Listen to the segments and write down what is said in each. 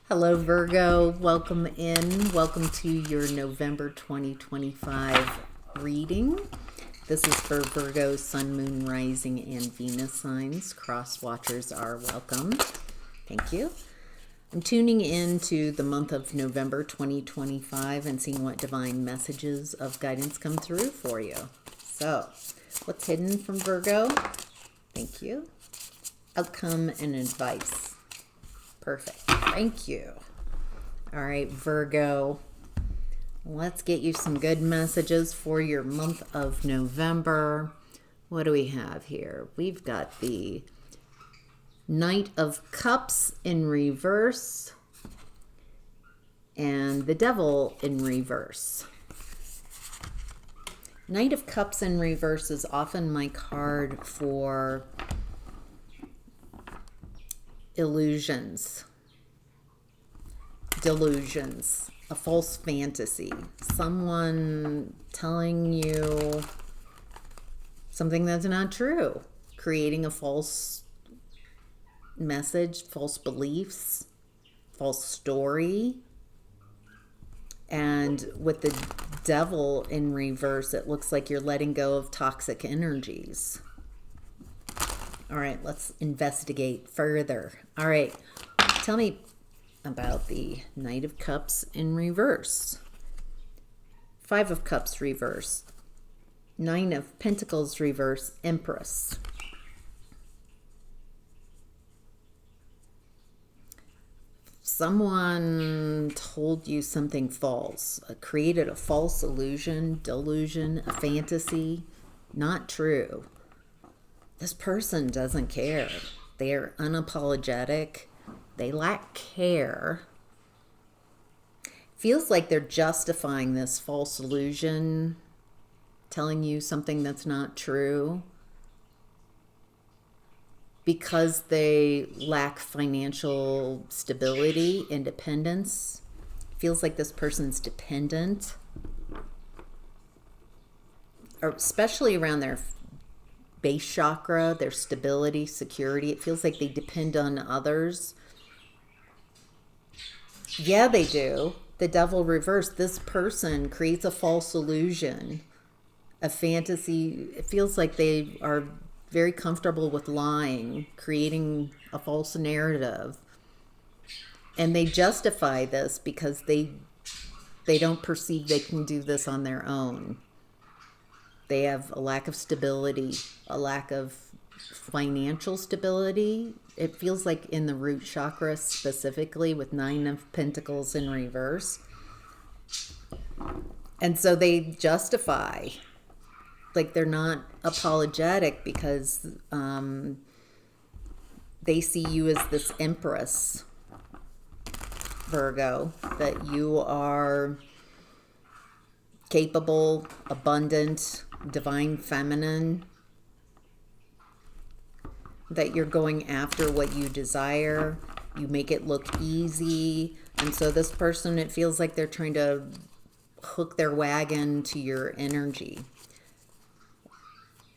Hello, Virgo. Welcome in. Welcome to your November 2025 reading. This is for Virgo, Sun, Moon, Rising, and Venus signs. Cross watchers are welcome. Thank you. I'm tuning into the month of November 2025 and seeing what divine messages of guidance come through for you. So, what's hidden from Virgo? Thank you. Outcome and advice. Perfect. Thank you. All right, Virgo. Let's get you some good messages for your month of November. What do we have here? We've got the Knight of Cups in reverse and the Devil in reverse. Knight of Cups in reverse is often my card for illusions, delusions, a false fantasy, someone telling you something that's not true, creating a false message, false beliefs, false story. And with the Devil in reverse, it looks like you're letting go of toxic energies. All right, let's investigate further. All right, tell me about the Knight of Cups in reverse. Five of Cups reverse. Nine of Pentacles reverse, Empress. Someone told you something false, created a false illusion, delusion, a fantasy, not true. This person doesn't care. They're unapologetic. They lack care. Feels like they're justifying this false illusion, telling you something that's not true, because they lack financial stability, independence. Feels like this person's dependent, or especially around their base chakra, their stability, security. It feels like they depend on others. Yeah, they do. The Devil reverse. This person creates a false illusion, a fantasy. It feels like they are very comfortable with lying, creating a false narrative. And they justify this because they don't perceive they can do this on their own. They have a lack of stability, a lack of financial stability. It feels like in the root chakra specifically, with Nine of Pentacles in reverse. And so they justify, like they're not apologetic because they see you as this Empress, Virgo, that you are capable, abundant, divine feminine, that you're going after what you desire, you make it look easy. And so this person, it feels like they're trying to hook their wagon to your energy.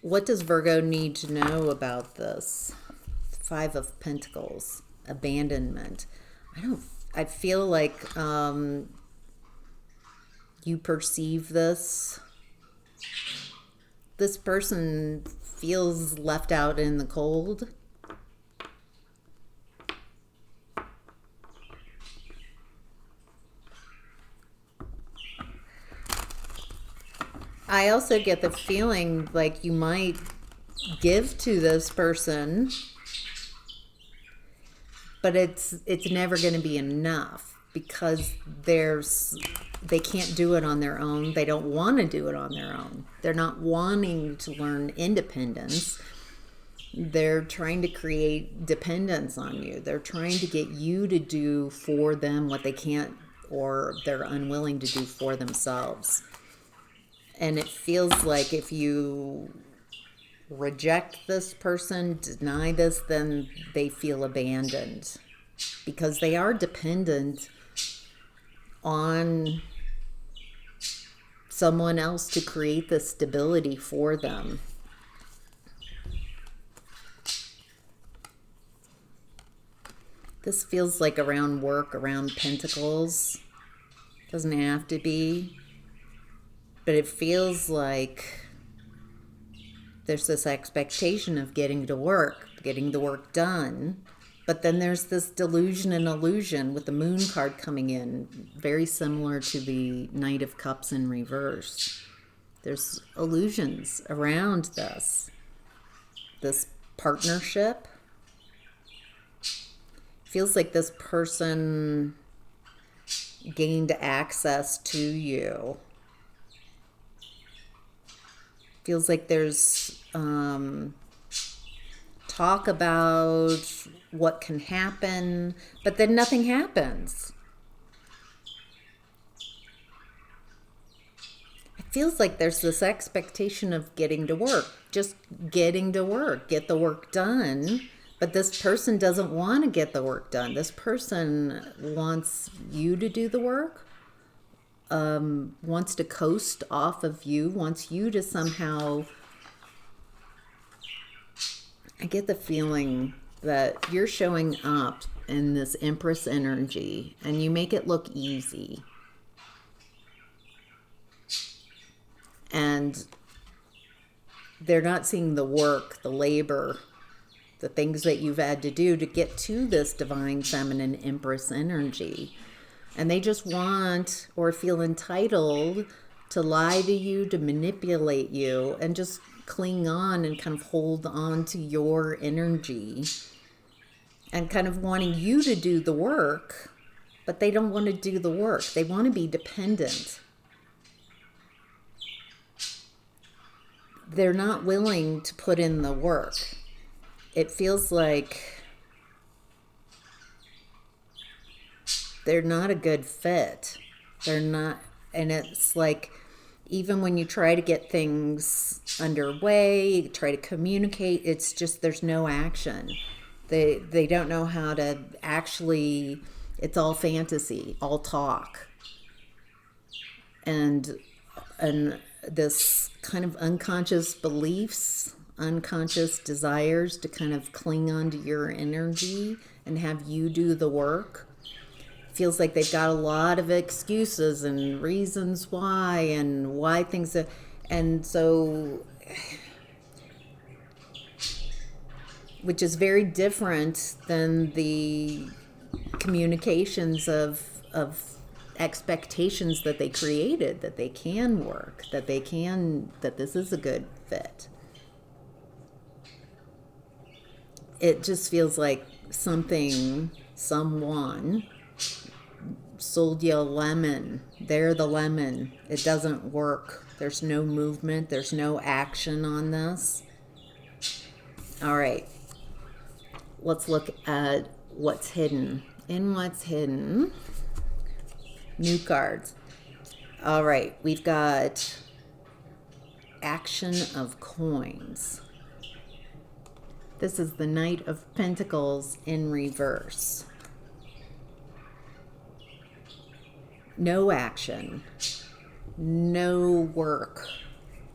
What does Virgo need to know about this? Five of Pentacles, abandonment. I feel like you perceive this. This person feels left out in the cold. I also get the feeling like you might give to this person, but it's never going to be enough because they can't do it on their own. They don't want to do it on their own. They're not wanting to learn independence. They're trying to create dependence on you. They're trying to get you to do for them what they can't or they're unwilling to do for themselves. And it feels like if you reject this person, deny this, then they feel abandoned because they are dependent on someone else to create the stability for them. This feels like around work, around pentacles. Doesn't have to be. But it feels like there's this expectation of getting to work, getting the work done. But then there's this delusion and illusion with the moon card coming in, very similar to the Knight of Cups in reverse. There's illusions around this partnership. Feels like this person gained access to you. Feels like there's talk about what can happen, but then nothing happens. It feels like there's this expectation of getting to work, just getting to work, get the work done. But this person doesn't want to get the work done. This person wants you to do the work, wants to coast off of you, wants you to somehow... I get the feeling that you're showing up in this Empress energy and you make it look easy. And they're not seeing the work, the labor, the things that you've had to do to get to this divine feminine Empress energy. And they just want or feel entitled to lie to you, to manipulate you, and just cling on and kind of hold on to your energy and kind of wanting you to do the work, but they don't want to do the work. They want to be dependent. They're not willing to put in the work. It feels like they're not a good fit. They're not, and it's like, even when you try to get things underway, try to communicate, it's just there's no action. They don't know how to actually, it's all fantasy, all talk. And this kind of unconscious beliefs, unconscious desires to kind of cling on to your energy and have you do the work. Feels like they've got a lot of excuses and reasons why and why things are, and so, which is very different than the communications of expectations that they created, that they can work, that this is a good fit. It just feels like someone sold you a lemon. They're the lemon. It doesn't work. There's no movement. There's no action on this. All right. Let's look at what's hidden. In what's hidden, new cards. All right. We've got Action of Coins. This is the Knight of Pentacles in reverse. No action, no work,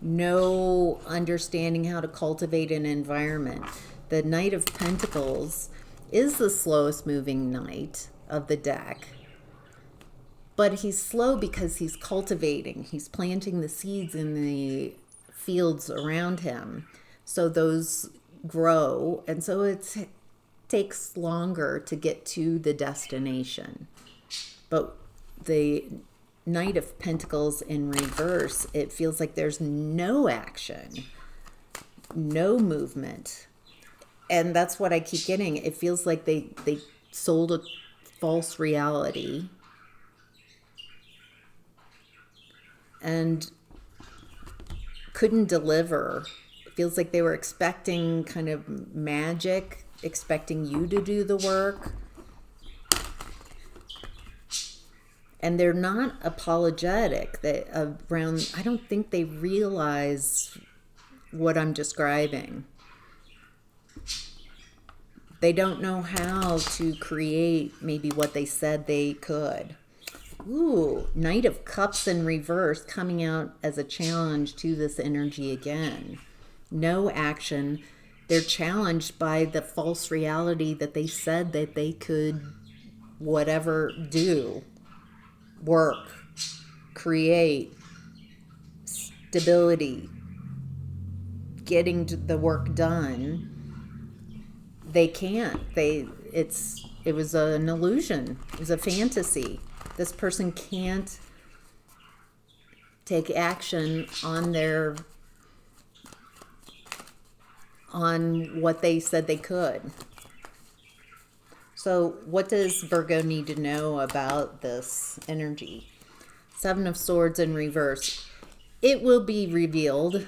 no understanding how to cultivate an environment. The Knight of Pentacles is the slowest moving knight of the deck, but he's slow because he's cultivating. He's planting the seeds in the fields around him, so those grow, and so it takes longer to get to the destination. But the Knight of Pentacles in reverse, it feels like there's no action, no movement. And that's what I keep getting. It feels like they sold a false reality and couldn't deliver. It feels like they were expecting kind of magic, expecting you to do the work. And they're not apologetic. I don't think they realize what I'm describing. They don't know how to create maybe what they said they could. Ooh, Knight of Cups in reverse coming out as a challenge to this energy again. No action, They're challenged by the false reality that they said that they could whatever do, work, create, stability, getting the work done. They can't. It was an illusion. It was a fantasy. This person can't take action on what they said they could. So what does Virgo need to know about this energy? Seven of Swords in reverse. It will be revealed.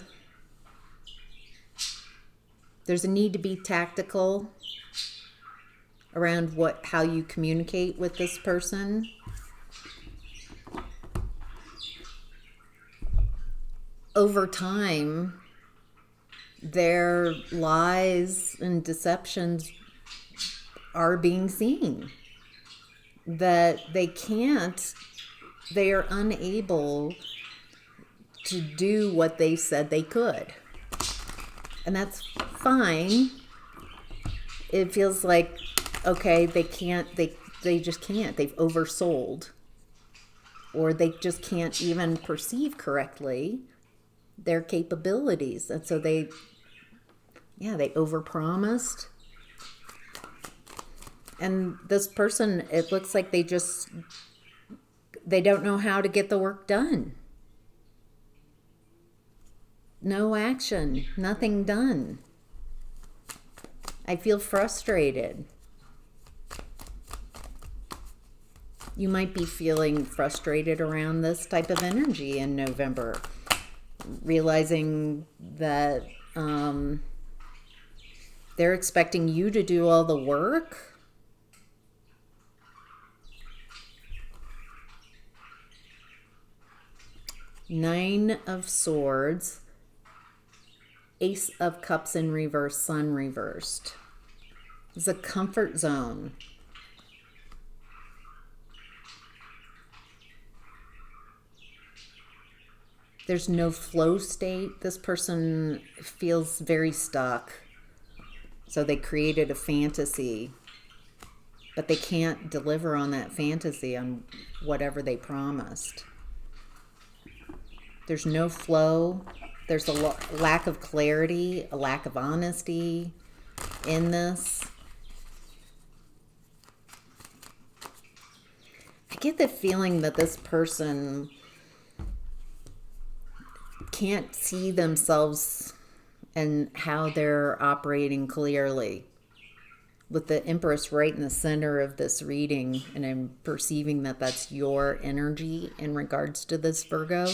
There's a need to be tactical around how you communicate with this person. Over time, their lies and deceptions are being seen. That they are unable to do what they said they could. And that's fine. It feels like, okay, they just can't. They've oversold. Or they just can't even perceive correctly their capabilities. And so they overpromised. And this person, it looks like they don't know how to get the work done. No action, nothing done. I feel frustrated. You might be feeling frustrated around this type of energy in November, realizing that they're expecting you to do all the work. Nine of Swords. Ace of Cups in reverse, Sun reversed. It's a comfort zone. There's no flow state. This person feels very stuck. So they created a fantasy, but they can't deliver on that fantasy, on whatever they promised. There's no flow. There's a lack of clarity, a lack of honesty in this. I get the feeling that this person can't see themselves and how they're operating clearly. With the Empress right in the center of this reading, and I'm perceiving that that's your energy in regards to this, Virgo.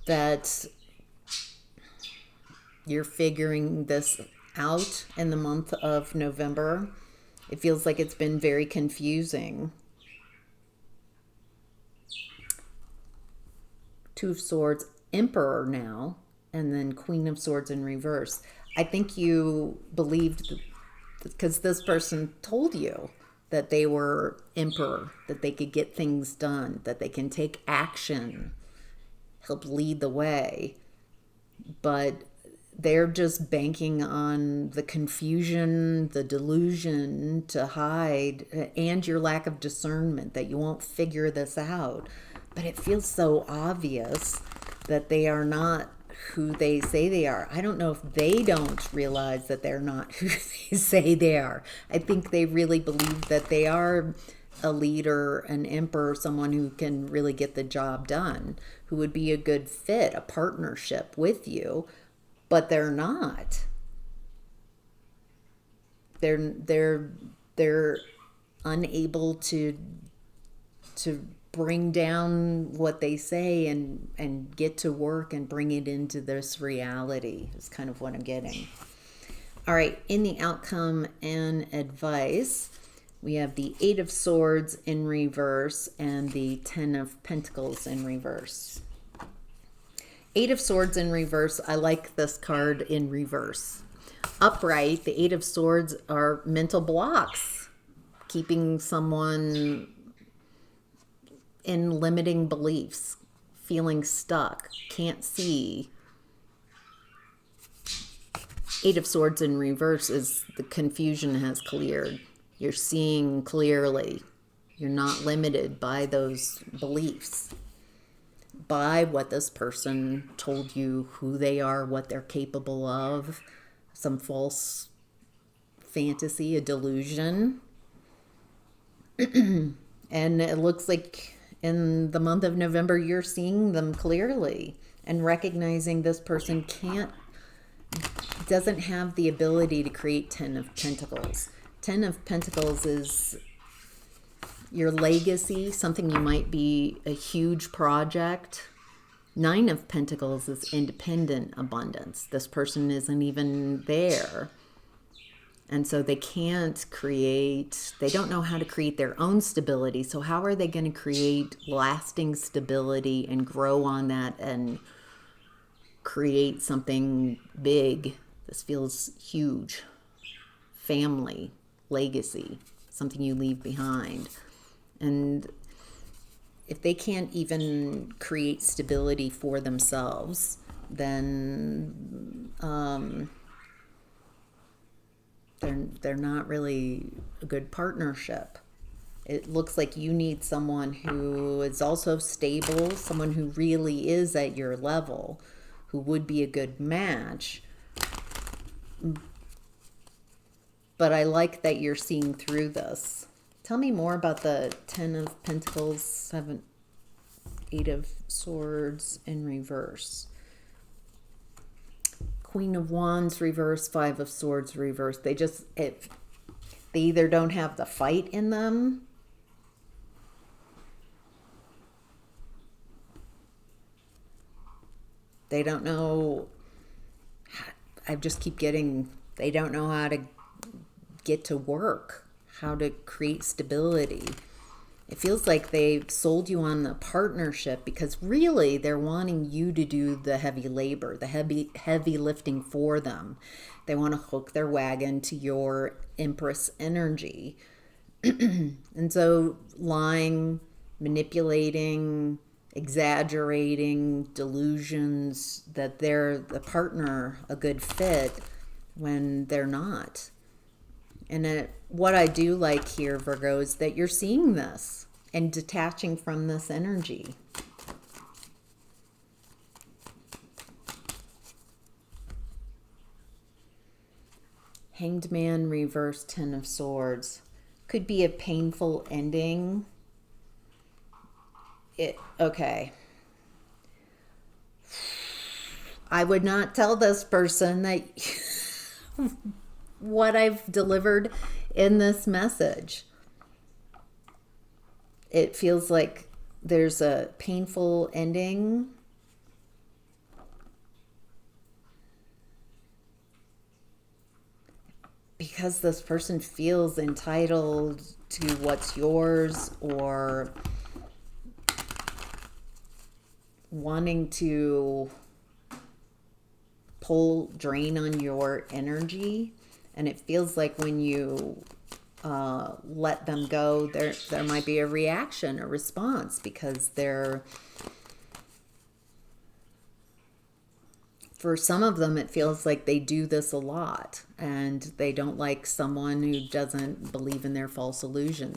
That you're figuring this out in the month of November. It feels like it's been very confusing. Two of Swords, Emperor now, and then Queen of Swords in reverse. I think you believed, because this person told you that they were Emperor, that they could get things done, that they can take action, help lead the way, but they're just banking on the confusion, the delusion to hide, and your lack of discernment, that you won't figure this out. But it feels so obvious that they are not who they say they are. I don't know if they don't realize that they're not who they say they are. I think they really believe that they are a leader, an emperor, someone who can really get the job done, who would be a good fit, a partnership with you, but they're not. They're unable to bring down what they say and get to work and bring it into this reality is kind of what I'm getting. All right, in the outcome and advice, we have the Eight of Swords in reverse and the Ten of Pentacles in reverse. Eight of Swords in reverse, I like this card in reverse. Upright, the Eight of Swords are mental blocks, keeping someone in limiting beliefs, feeling stuck, can't see. Eight of Swords in reverse is the confusion has cleared. You're seeing clearly. You're not limited by those beliefs, by what this person told you, who they are, what they're capable of, some false fantasy, a delusion. And it looks like in the month of November, you're seeing them clearly and recognizing this person doesn't have the ability to create 10 of Pentacles. 10 of Pentacles is your legacy, something you might be, a huge project. 9 of Pentacles is independent abundance. This person isn't even there. And so they can't create, they don't know how to create their own stability. So how are they going to create lasting stability and grow on that and create something big? This feels huge. Family, legacy, something you leave behind. And if they can't even create stability for themselves, then they're not really a good partnership. It looks like you need someone who is also stable, someone who really is at your level, who would be a good match. But I like that you're seeing through this. Tell me more about the 10 of Pentacles, 8 of Swords in reverse. Queen of Wands reverse, 5 of Swords reverse. They either don't have the fight in them, they don't know, I just keep getting, they don't know how to get to work, how to create stability. It feels like they've sold you on the partnership because really they're wanting you to do the heavy labor, the heavy lifting for them. They want to hook their wagon to your Empress energy. And so lying, manipulating, exaggerating, delusions that they're the partner, a good fit, when they're not. And what I do like here, Virgo, is that you're seeing this and detaching from this energy. Hanged Man reverse, 10 of Swords. Could be a painful ending. Okay. I would not tell this person that what I've delivered in this message. It feels like there's a painful ending. Because this person feels entitled to what's yours, or wanting to drain on your energy. And it feels like when you let them go, there might be a reaction, a response, because for some of them, it feels like they do this a lot, and they don't like someone who doesn't believe in their false illusion,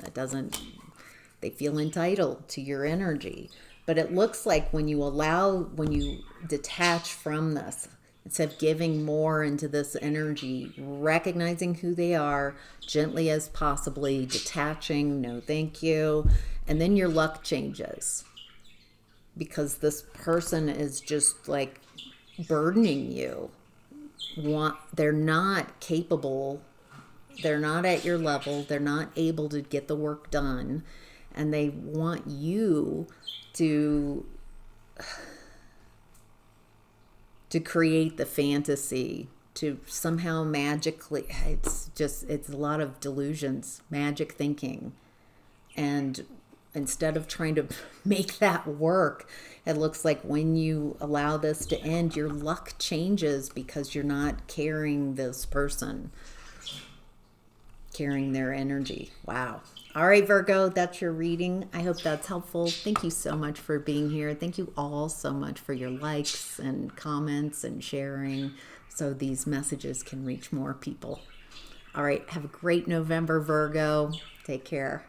they feel entitled to your energy. But it looks like when you detach from this, instead of giving more into this energy, recognizing who they are, gently as possibly, detaching, no thank you, and then your luck changes. Because this person is just like burdening you. They're not capable, they're not at your level, they're not able to get the work done, and they want you to create the fantasy, to somehow magically, it's a lot of delusions, magic thinking. And instead of trying to make that work, it looks like when you allow this to end, your luck changes because you're not carrying this person, carrying their energy. Wow. All right, Virgo, that's your reading. I hope that's helpful. Thank you so much for being here. Thank you all so much for your likes and comments and sharing. so these messages can reach more people. All right, have a great November, Virgo. Take care.